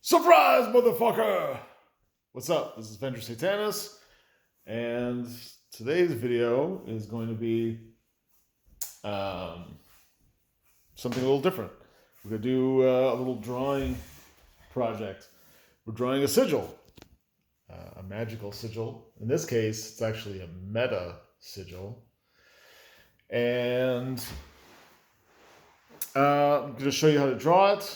Surprise, motherfucker! What's up? This is Venger Satanis, and today's video is going to be something a little different. We're going to do a little drawing project. We're drawing a sigil, a magical sigil. In this case, it's actually a meta-sigil. And I'm going to show you how to draw it.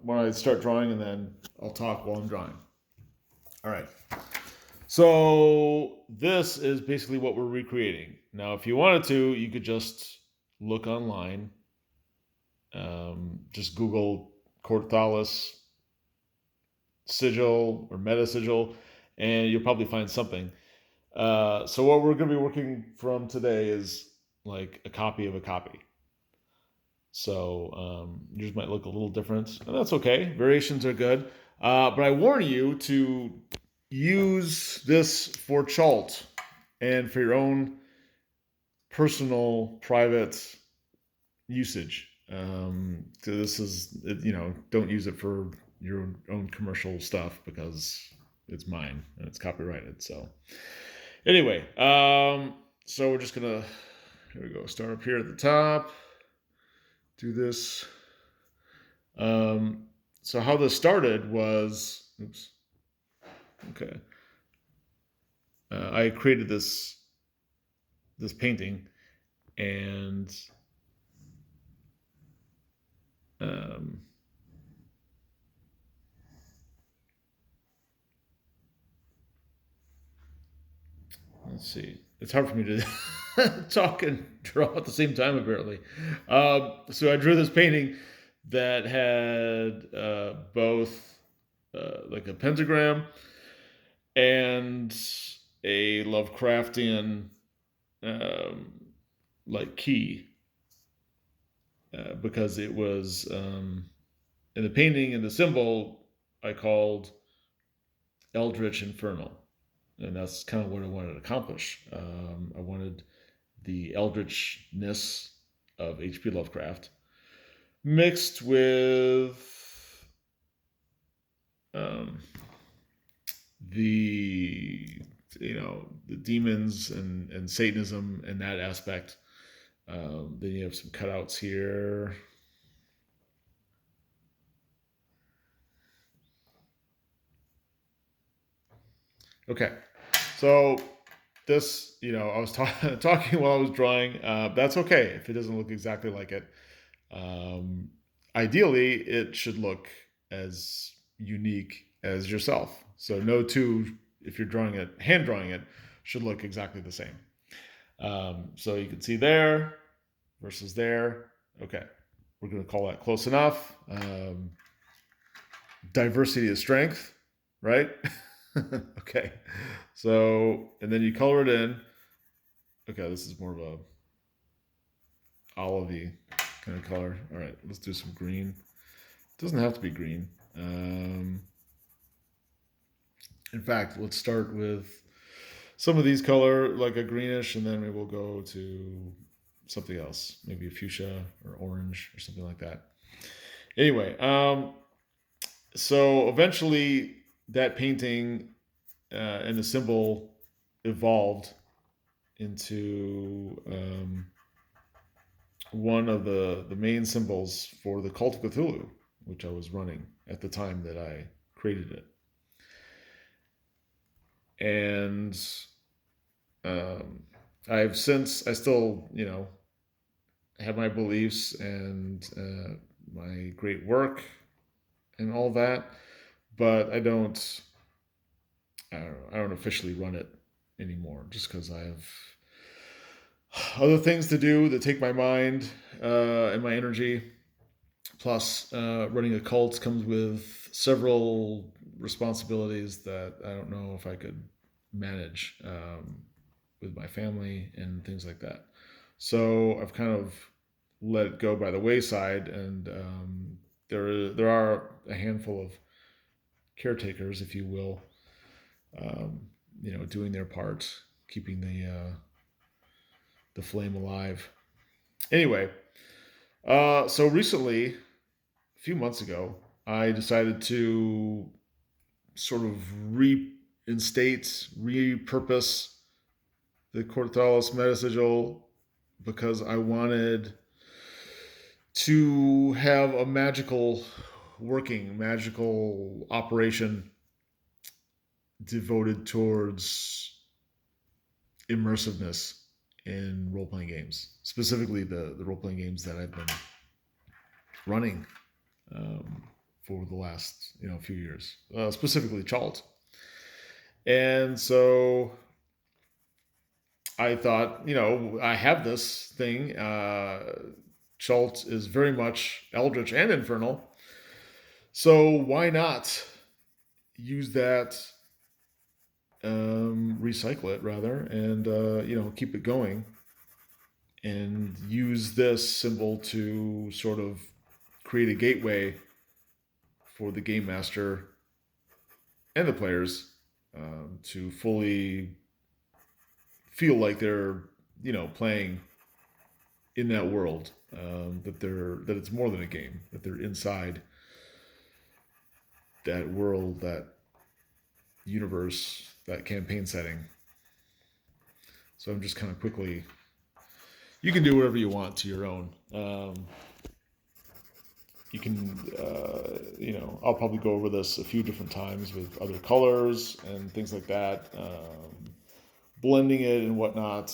When I start drawing, and then I'll talk while I'm drawing. All right. So this is basically what we're recreating. Now, if you wanted to, you could just look online. Just Google Kort'thalis sigil or meta sigil, and you'll probably find something. So what we're going to be working from today is like a copy of a copy. So yours might look a little different, and that's okay. Variations are good. But I warn you to use this for Chalt and for your own personal, private usage. This is, don't use it for your own commercial stuff because it's mine and it's copyrighted. So anyway, so we're just going to, here we go, start up here at the top. Do this. So how this started was, okay. I created this painting, and let's see. It's hard for me to talk and draw at the same time, apparently. So I drew this painting that had both like a pentagram and a Lovecraftian like key, because it was in the painting and the symbol I called Eldritch Infernal. And that's kind of what I wanted to accomplish. I wanted the eldritchness of H.P. Lovecraft mixed with the demons and Satanism and that aspect. Then you have some cutouts here. Okay, so this, I was talking while I was drawing. That's okay if it doesn't look exactly like it. Ideally, it should look as unique as yourself. So no two, if you're drawing it, hand drawing it, should look exactly the same. So you can see there versus there. Okay, we're going to call that close enough. Diversity is strength, right? Okay, so, and then you color it in. Okay, this is more of a olivey kind of color. All right, let's do some green. It doesn't have to be green. In fact, let's start with some of these color, like a greenish, and then maybe we'll go to something else, maybe a fuchsia or orange or something like that. Anyway, so eventually that painting and the symbol evolved into one of the main symbols for the Cult of Cthulhu, which I was running at the time that I created it. And I still, have my beliefs and my great work and all that, but I don't officially run it anymore, just because I have other things to do that take my mind and my energy. Plus, running a cult comes with several responsibilities that I don't know if I could manage with my family and things like that. So I've kind of let it go by the wayside, and there are a handful of caretakers, if you will, doing their part, keeping the flame alive. Anyway, so recently, a few months ago, I decided to sort of repurpose the Kort'thalis meta-sigil because I wanted to have a magical operation devoted towards immersiveness in role playing games, specifically the role playing games that I've been running for the last few years, specifically Chalt. And so I thought, I have this thing. Chalt is very much eldritch and infernal, so why not use that, recycle it rather, and keep it going, and use this symbol to sort of create a gateway for the game master and the players to fully feel like they're playing in that world, that it's more than a game, that they're inside that world, that universe, that campaign setting. So I'm just kind of quickly, you can do whatever you want to your own. You can, I'll probably go over this a few different times with other colors and things like that, blending it and whatnot.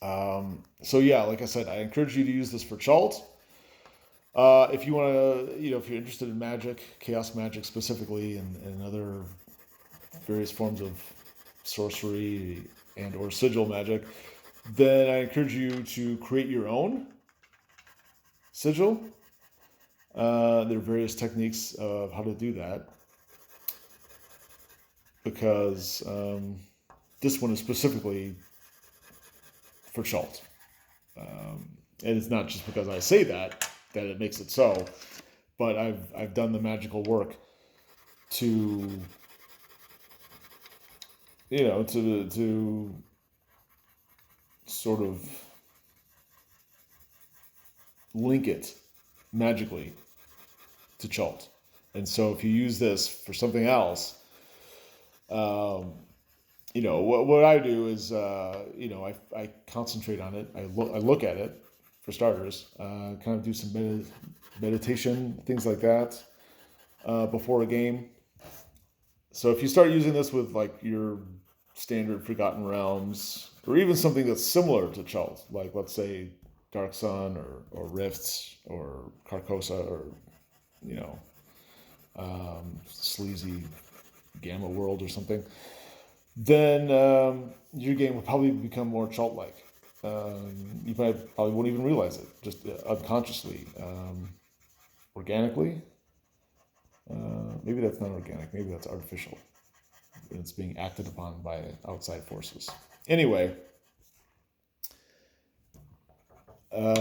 So yeah, like I said, I encourage you to use this for Chalt. If you want to, if you're interested in magic, chaos magic specifically, and other various forms of sorcery and or sigil magic, then I encourage you to create your own sigil. There are various techniques of how to do that, because this one is specifically for Chalt. And it's not just because I say that it makes it so, but I've done the magical work to to sort of link it magically to Chalt. And so if you use this for something else, what I do is, I concentrate on it. I look at it for starters, kind of do some meditation, things like that, before a game. So if you start using this with like your standard Forgotten Realms, or even something that's similar to Chalt, like let's say Dark Sun or Rifts or Carcosa, or sleazy Gamma World or something, then your game will probably become more Chalt-like. You probably won't even realize it, just unconsciously, organically. Maybe that's not organic. Maybe that's artificial. It's being acted upon by outside forces. Anyway, where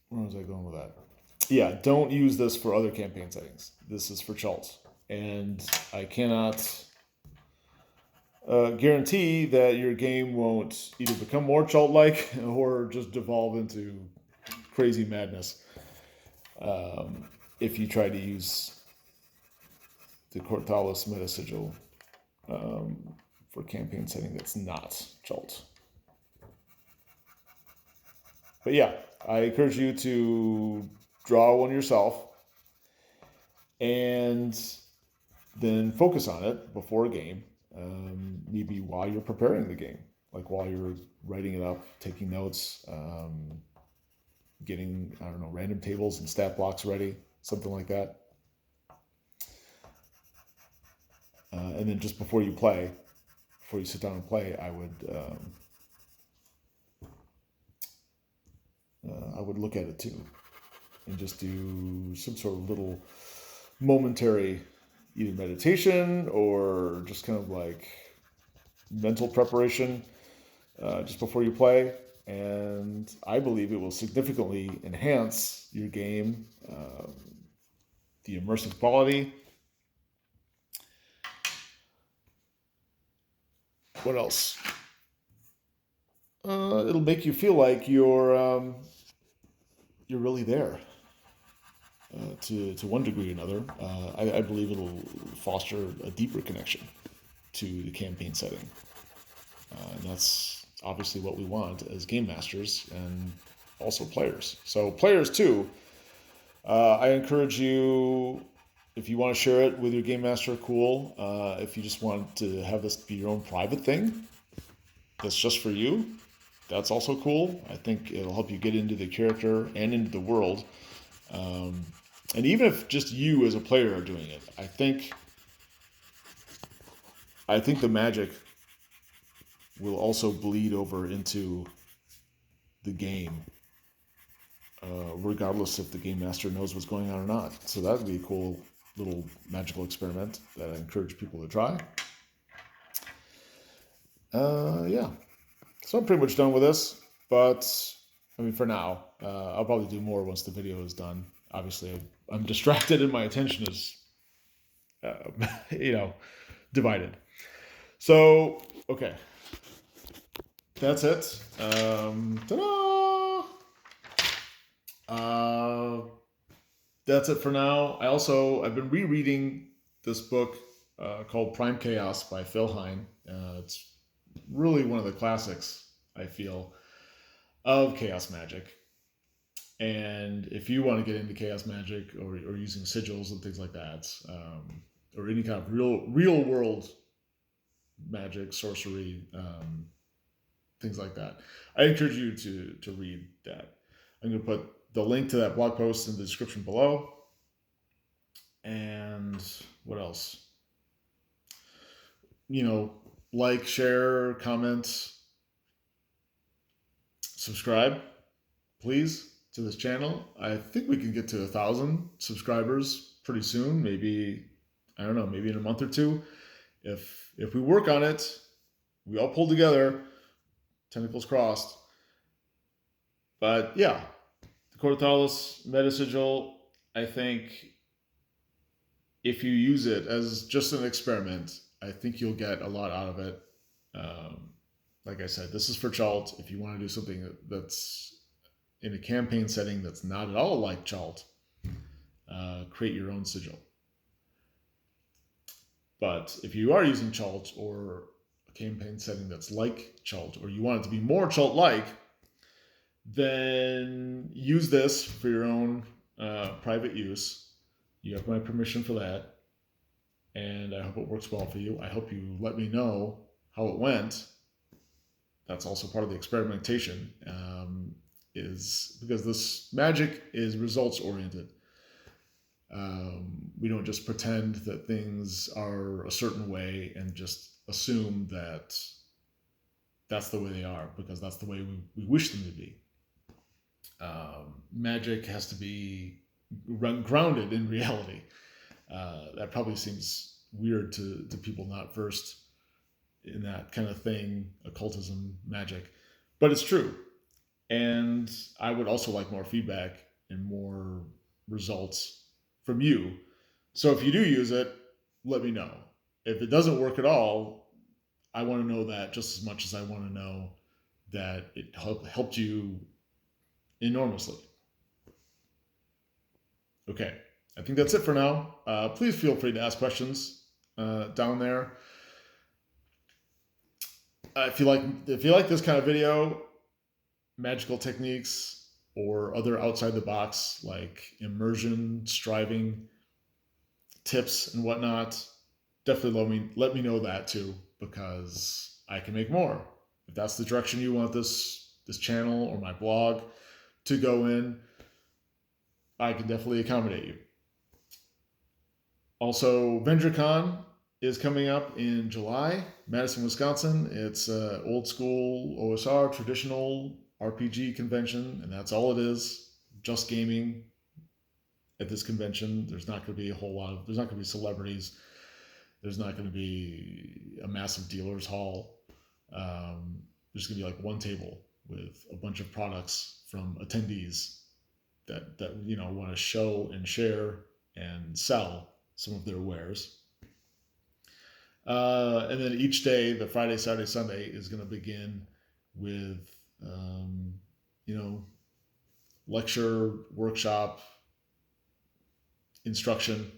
was I going with that? Yeah, don't use this for other campaign settings. This is for Chalt. And I cannot guarantee that your game won't either become more Chalt-like or just devolve into crazy madness if you try to use the Kort'thalis meta-sigil for campaign setting that's not Chalt. But yeah, I encourage you to draw one yourself and then focus on it before a game, maybe while you're preparing the game, like while you're writing it up, taking notes, getting, random tables and stat blocks ready, something like that. And then just before you sit down and play, I would look at it too, and just do some sort of little momentary either meditation or just kind of like mental preparation just before you play. And I believe it will significantly enhance your game, the immersive quality. What else? It'll make you feel like you're really there. to one degree or another. I believe it'll foster a deeper connection to the campaign setting. And that's obviously what we want as game masters and also players. So players too, I encourage you, if you want to share it with your game master, cool. If you just want to have this be your own private thing that's just for you, that's also cool. I think it'll help you get into the character and into the world. And even if just you as a player are doing it, I think the magic will also bleed over into the game, regardless if the game master knows what's going on or not. So that would be a cool little magical experiment that I encourage people to try. Yeah. So I'm pretty much done with this, but I mean, for now, I'll probably do more once the video is done. Obviously, I'm distracted and my attention is, divided. So, okay. That's it. Ta-da! That's it for now. I've been rereading this book called Prime Chaos by Phil Hine. It's really one of the classics, I feel, of chaos magic. And if you want to get into chaos magic or using sigils and things like that, or any kind of real world magic, sorcery, things like that, I encourage you to read that. I'm going to put the link to that blog post in the description below. And what else? Like, share, comment, subscribe, please, to this channel. I think we can get to 1,000 subscribers pretty soon. Maybe, I don't know, maybe in a month or two. If we work on it, we all pull together, tentacles crossed. But yeah, the Kort'thalis meta-sigil, I think if you use it as just an experiment, I think you'll get a lot out of it. Like I said, this is for Chalt. If you want to do something that's in a campaign setting that's not at all like Chalt, create your own sigil. But if you are using Chalt or a campaign setting that's like Chalt, or you want it to be more Chalt-like, then use this for your own private use. You have my permission for that. And I hope it works well for you. I hope you let me know how it went. That's also part of the experimentation, is because this magic is results oriented. We don't just pretend that things are a certain way and just assume that that's the way they are because that's the way we wish them to be. Magic has to be grounded in reality. That probably seems weird to people not versed in that kind of thing, occultism, magic, but it's true. And I would also like more feedback and more results from you. So if you do use it, let me know. If it doesn't work at all, I want to know that just as much as I want to know that it helped you enormously. Okay, I think that's it for now. Please feel free to ask questions down there. If you like this kind of video, magical techniques or other outside the box like immersion, striving, tips and whatnot, definitely let me know that too, because I can make more. If that's the direction you want this channel or my blog to go in, I can definitely accommodate you. Also, VengerCon is coming up in July, Madison, Wisconsin. It's an old school OSR, traditional RPG convention, and that's all it is, just gaming at this convention. There's not going to be there's not going to be celebrities. There's not going to be a massive dealer's hall. There's going to be like one table with a bunch of products from attendees that want to show and share and sell some of their wares. And then each day, the Friday, Saturday, Sunday, is going to begin with, lecture, workshop, instruction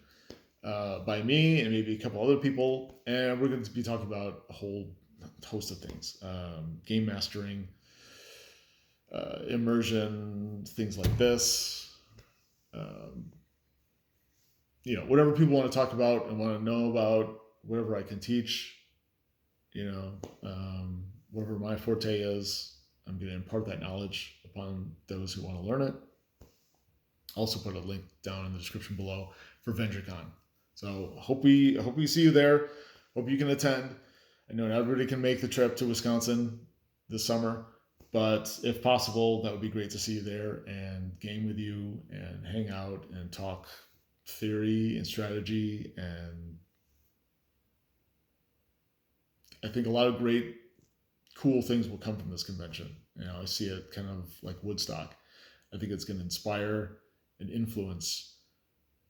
by me and maybe a couple other people. And we're going to be talking about a whole host of things. Game mastering, immersion, things like this. Whatever people want to talk about and want to know about, whatever I can teach, whatever my forte is, I'm going to impart that knowledge upon those who want to learn it. Also put a link down in the description below for VengerCon. So hope we see you there. Hope you can attend. I know not everybody can make the trip to Wisconsin this summer, but if possible, that would be great to see you there and game with you and hang out and talk theory and strategy. And I think a lot of great, cool things will come from this convention. I see it kind of like Woodstock. I think it's going to inspire and influence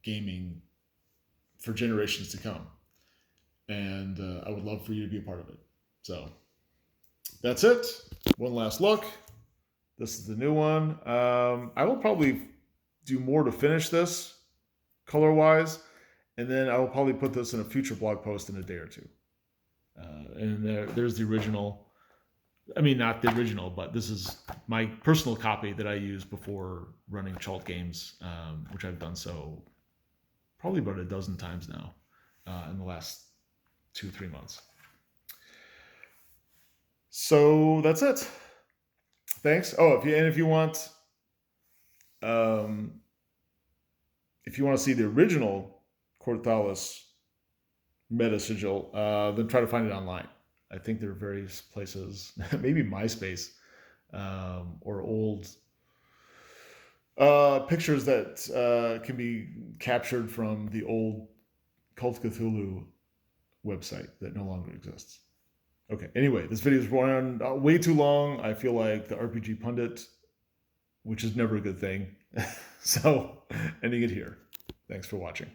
gaming for generations to come. And I would love for you to be a part of it. So that's it. One last look. This is the new one. I will probably do more to finish this color-wise, and then I will probably put this in a future blog post in a day or two. And there's the original. I mean, not the original, but this is my personal copy that I use before running Chalt games, which I've done so probably about a dozen times now in the last 2-3 months. So that's it. Thanks. Oh, if you want to see the original Kort'thalis meta-sigil, then try to find it online. I think there are various places, maybe MySpace, or old pictures that can be captured from the old Cult of Cthulhu website that no longer exists. Okay, anyway, this video is running way too long. I feel like the RPG pundit, which is never a good thing. So, ending it here. Thanks for watching.